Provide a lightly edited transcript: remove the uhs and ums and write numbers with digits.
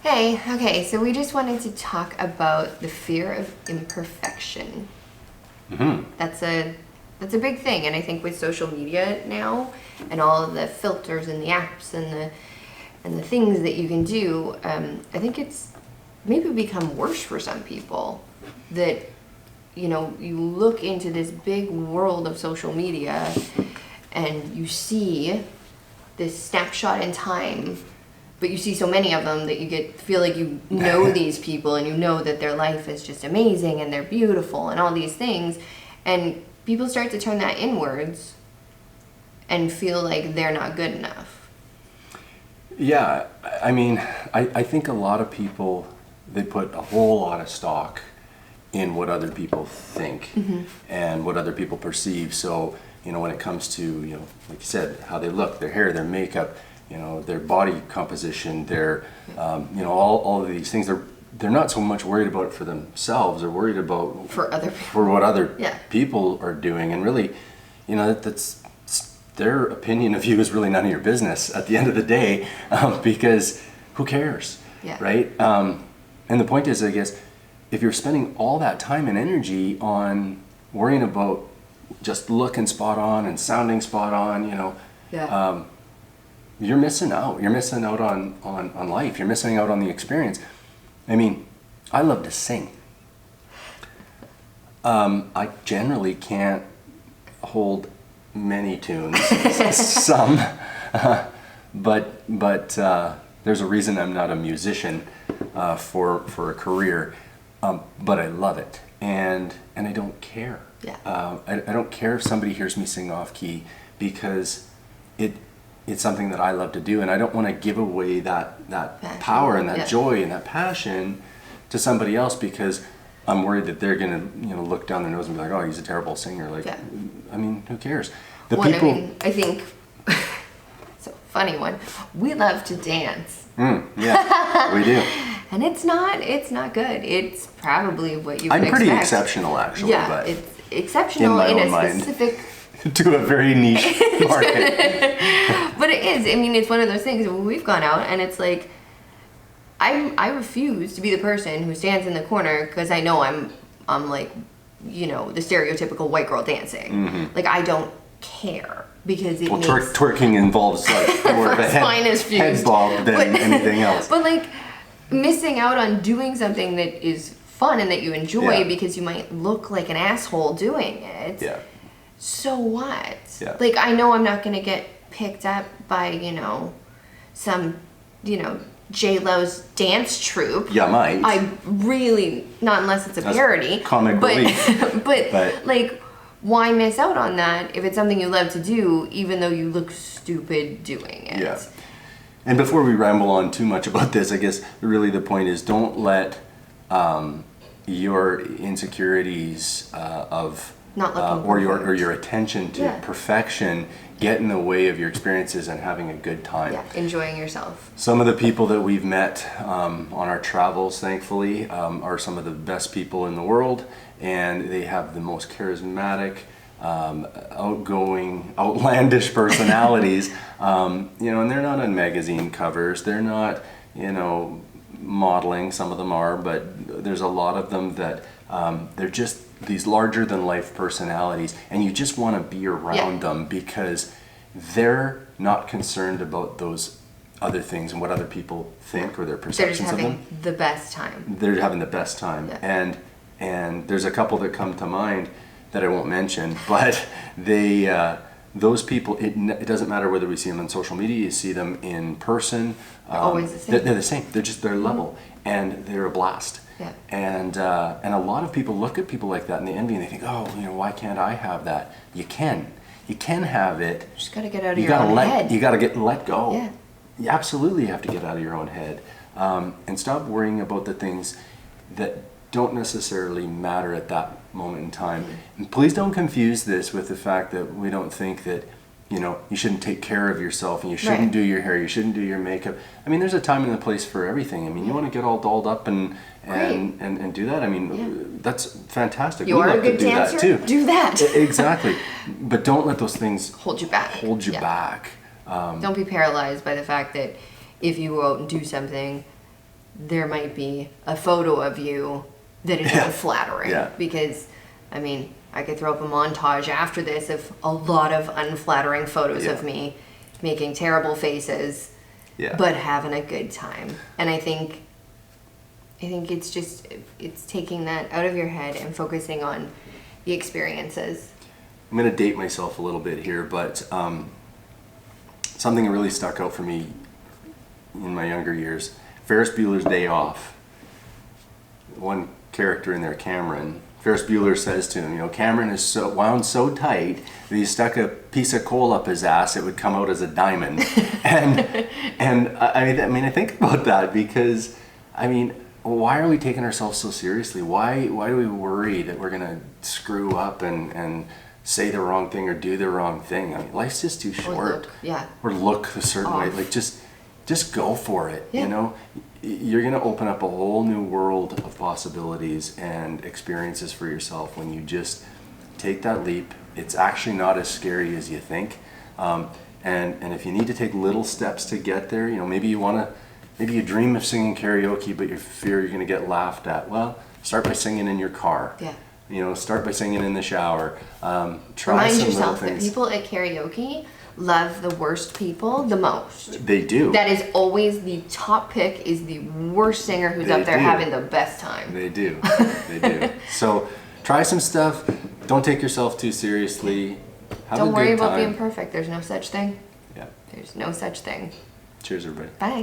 Hey, okay, so we just wanted to talk about the fear of imperfection. Mm-hmm. That's a big thing, and I think with social media now and all of the filters and the apps and the things that you can do, I think it's maybe become worse for some people that you look into this big world of social media and you see this snapshot in time. But you see so many of them that you feel like you know these people and you know that their life is just amazing and they're beautiful and all these things. And people start to turn that inwards and feel like they're not good enough. Yeah, I mean, I think a lot of people, they put a whole lot of stock in what other people think and what other people perceive. So, when it comes to, like you said, how they look, their hair, their makeup, their body composition, their, all of these things, they're not so much worried about it for themselves. They're worried about for what other Yeah. people are doing. And really, that's their opinion of you is really none of your business at the end of the day, because who cares, Yeah. right? And the point is, I guess, if you're spending all that time and energy on worrying about just looking spot on and sounding spot on, Yeah. you're missing out. You're missing out on life. You're missing out on the experience. I mean, I love to sing. I generally can't hold many tunes, some, but there's a reason I'm not a musician for a career, but I love it, and I don't care. Yeah. I don't care if somebody hears me sing off key, because it's something that I love to do, and I don't want to give away that Passion. power and that Yeah. joy and that passion to somebody else, because I'm worried that they're gonna look down their nose and be like, oh, he's a terrible singer. Like, Yeah. I mean, who cares? I think it's a funny one. We love to dance. Yeah, we do. And it's not good. It's probably what you would I'm pretty expect. exceptional, actually. Yeah, but it's exceptional in my in own a mind. specific to a very niche market. But it is. I mean, it's one of those things. We've gone out, and it's like, I refuse to be the person who stands in the corner because I know I'm like, the stereotypical white girl dancing. Mm-hmm. Like, I don't care because it makes Twerking involves like more of a spine is head fused. bob than anything else. But like missing out on doing something that is fun and that you enjoy Yeah. because you might look like an asshole doing it. Yeah. So what? Yeah. Like, I know I'm not gonna get picked up by, some, J-Lo's dance troupe. Yeah, might. I really, not unless it's a That's parody. comic relief. but like, why miss out on that if it's something you love to do, even though you look stupid doing it? Yeah. And before we ramble on too much about this, I guess really the point is, don't let your insecurities of Not looking or perfect. your attention to Yeah. perfection get in the way of your experiences and having a good time. Yeah, enjoying yourself. Some of the people that we've met on our travels, thankfully, are some of the best people in the world, and they have the most charismatic, outgoing, outlandish personalities. And they're not on magazine covers. They're not, modeling. Some of them are, but there's a lot of them that they're just these larger than life personalities, and you just want to be around them because they're not concerned about those other things and what other people think or their They're just perceptions of them. having the best time. They're having the best time. Yeah. And there's a couple that come to mind that I won't mention, but those people, it doesn't matter whether we see them on social media, you see them in person. They're always the same. They're the same. They're level, and they're a blast. Yeah. And a lot of people look at people like that and they envy and they think, oh, why can't I have that? You can have it. You just gotta get out of your own head. You gotta let go. Yeah. You absolutely have to get out of your own head, and stop worrying about the things that don't necessarily matter at that moment in time. And please don't confuse this with the fact that we don't think that you shouldn't take care of yourself and you shouldn't Right. do your hair, you shouldn't do your makeup. I mean, there's a time and a place for everything. I mean, you want to get all dolled up and do that. I mean, that's fantastic. You We are a love to good do that dancer. too. Do that. Exactly. But don't let those things Hold you back. back. Don't be paralyzed by the fact that if you go out and do something there might be a photo of you that is unflattering. Yeah. Because, I mean, I could throw up a montage after this of a lot of unflattering photos of me making terrible faces, but having a good time. And I think it's just, it's taking that out of your head and focusing on the experiences. I'm going to date myself a little bit here, but something that really stuck out for me in my younger years, Ferris Bueller's Day Off. One character in there, Cameron, Ferris Bueller says to him, you know, Cameron is so wound so tight that he stuck a piece of coal up his ass, it would come out as a diamond. and I mean, I think about that because, I mean, why are we taking ourselves so seriously? Why do we worry that we're gonna screw up and say the wrong thing or do the wrong thing? I mean, life's just too short. Or look a certain way. Like just go for it. You know, you're gonna open up a whole new world of possibilities and experiences for yourself when you just take that leap. It's actually not as scary as you think. And if you need to take little steps to get there, you know, maybe you dream of singing karaoke, but you fear you're going to get laughed at. Well, start by singing in your car. You know, start by singing in the shower. Try Remind some yourself little that things. people at karaoke love the worst people the most. They do. That is always the top pick, is the worst singer who's up there having the best time. They do. They do. So try some stuff. Don't take yourself too seriously. Have Don't a worry good about time. being perfect. There's no such thing. Yeah. There's no such thing. Cheers, everybody. Bye.